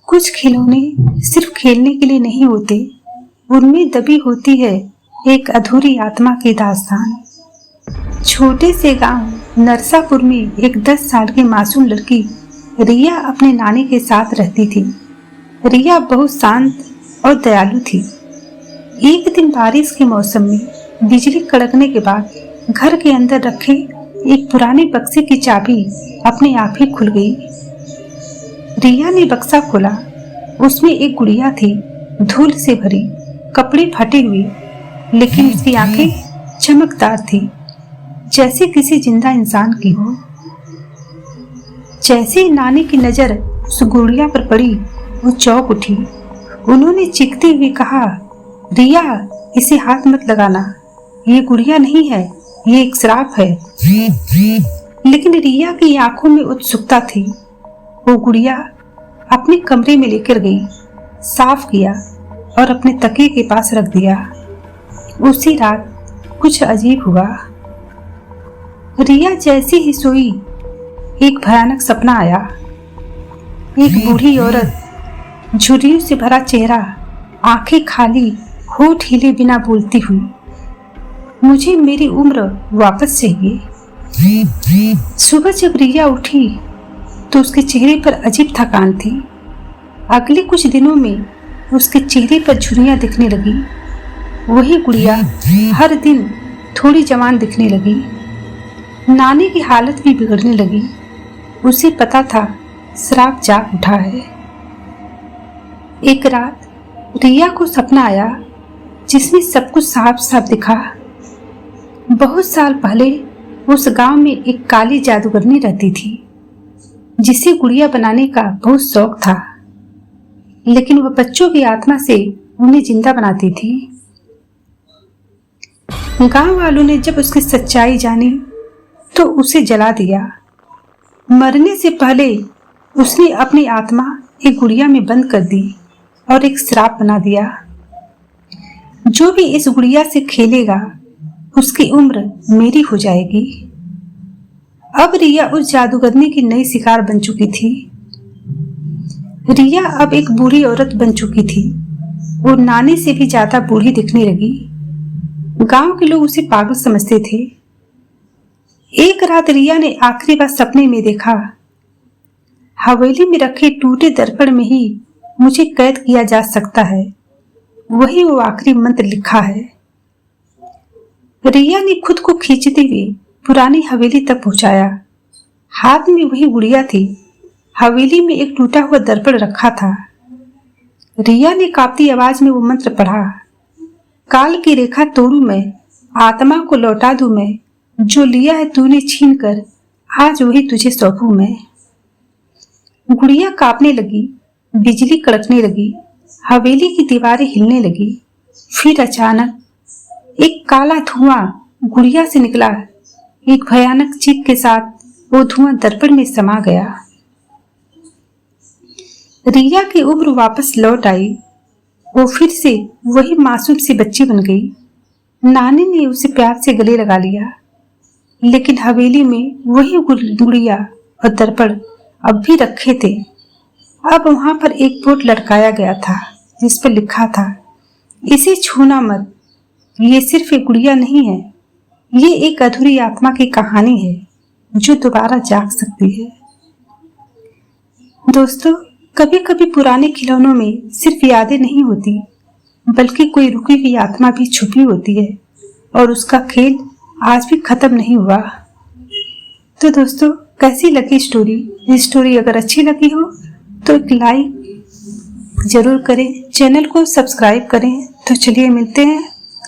कुछ खिलौने सिर्फ खेलने के लिए नहीं होते, उनमें दबी होती है एक अधूरी आत्मा की दास्तान। छोटे से गांव नरसापुर में एक 10 साल की मासूम लड़की रिया अपने नानी के साथ रहती थी। रिया बहुत शांत और दयालु थी। एक दिन बारिश के मौसम में बिजली कड़कने के बाद घर के अंदर रखे एक पुराने बक्से की चाबी अपने आप ही खुल गई। रिया ने बक्सा खोला। उसमें एक गुड़िया थी, धूल से भरी, कपड़े फटे हुए, लेकिन उसकी आंखें चमकदार थी, जैसे किसी जिंदा इंसान की हो। जैसे ही नानी की नजर उस गुड़िया पर पड़ी, वो चौंक उठी। उन्होंने चीखते हुए कहा, रिया, इसे हाथ मत लगाना, ये गुड़िया नहीं है, ये एक श्राप है। लेकिन रिया की आंखों में उत्सुकता थी। वो गुड़िया अपने कमरे में लेकर गई, साफ किया और अपने तकिए के पास रख दिया। उसी रात कुछ अजीब हुआ। रिया जैसी ही सोई, एक भयानक सपना आया। एक बूढ़ी औरत, झुर्रियों से भरा चेहरा, आंखें खाली, होठ हिले बिना बोलती हुई, मुझे मेरी उम्र वापस चाहिए। सुबह जब रिया उठी तो उसके चेहरे पर अजीब थकान थी। अगले कुछ दिनों में उसके चेहरे पर झुर्रियां दिखने लगी। वही गुड़िया हर दिन थोड़ी जवान दिखने लगी। नानी की हालत भी बिगड़ने लगी। उसे पता था श्राप जाग उठा है। एक रात रिया को सपना आया जिसमें सब कुछ साफ साफ दिखा। बहुत साल पहले उस गांव में एक काली जादूगरनी रहती थी, जिसे गुड़िया बनाने का बहुत शौक था, लेकिन वह बच्चों की आत्मा से उन्हें जिंदा बनाती थी। गांव वालों ने जब उसकी सच्चाई जानी तो उसे जला दिया। मरने से पहले उसने अपनी आत्मा एक गुड़िया में बंद कर दी और एक श्राप बना दिया, जो भी इस गुड़िया से खेलेगा उसकी उम्र मेरी हो जाएगी। अब रिया उस जादूगरनी की नई शिकार बन चुकी थी। रिया अब एक बूढ़ी औरत बन चुकी थी। वो नानी से भी ज्यादा बूढ़ी दिखने लगी। गांव के लोग उसे पागल समझते थे। एक रात रिया ने आखिरी बार सपने में देखा, हवेली में रखे टूटे दर्पण में ही मुझे कैद किया जा सकता है, वही वो आखिरी मंत्र लिखा है। रिया ने खुद को खींचते हुए पुरानी हवेली तक पहुंचाया। हाथ में वही गुड़िया थी। हवेली में एक टूटा हुआ दर्पण रखा था। रिया ने कांपती आवाज में वो मंत्र पढ़ा, काल की रेखा तोड़ू मैं, आत्मा को लौटा दूं मैं, जो लिया है तूने छीन कर, आज वही तुझे सौंपू मैं। गुड़िया कांपने लगी, बिजली कड़कने लगी, हवेली की दीवारें हिलने लगी। फिर अचानक एक काला धुआं गुड़िया से निकला। एक भयानक चीख के साथ वो धुआं दर्पण में समा गया। रिया की उम्र वापस लौट आई। वो फिर से वही मासूम सी बच्ची बन गई। नानी ने उसे प्यार से गले लगा लिया, लेकिन हवेली में वही गुड़िया और दर्पण अब भी रखे थे। अब वहां पर एक बोर्ड लटकाया गया था, जिस पर लिखा था, इसे छूना मत, ये सिर्फ एक गुड़िया नहीं है, ये एक अधूरी आत्मा की कहानी है जो दोबारा जाग सकती है। दोस्तों, कभी कभी पुराने खिलौनों में सिर्फ यादें नहीं होती, बल्कि कोई रुकी हुई आत्मा भी छुपी होती है और उसका खेल आज भी खत्म नहीं हुआ। तो दोस्तों, कैसी लगी स्टोरी? ये स्टोरी अगर अच्छी लगी हो तो एक लाइक जरूर करें, चैनल को सब्सक्राइब करें। तो चलिए मिलते हैं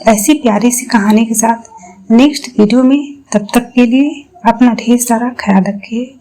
ऐसी प्यारी सी कहानी के साथ नेक्स्ट वीडियो में। तब तक के लिए अपना ढेर सारा ख्याल रखिए।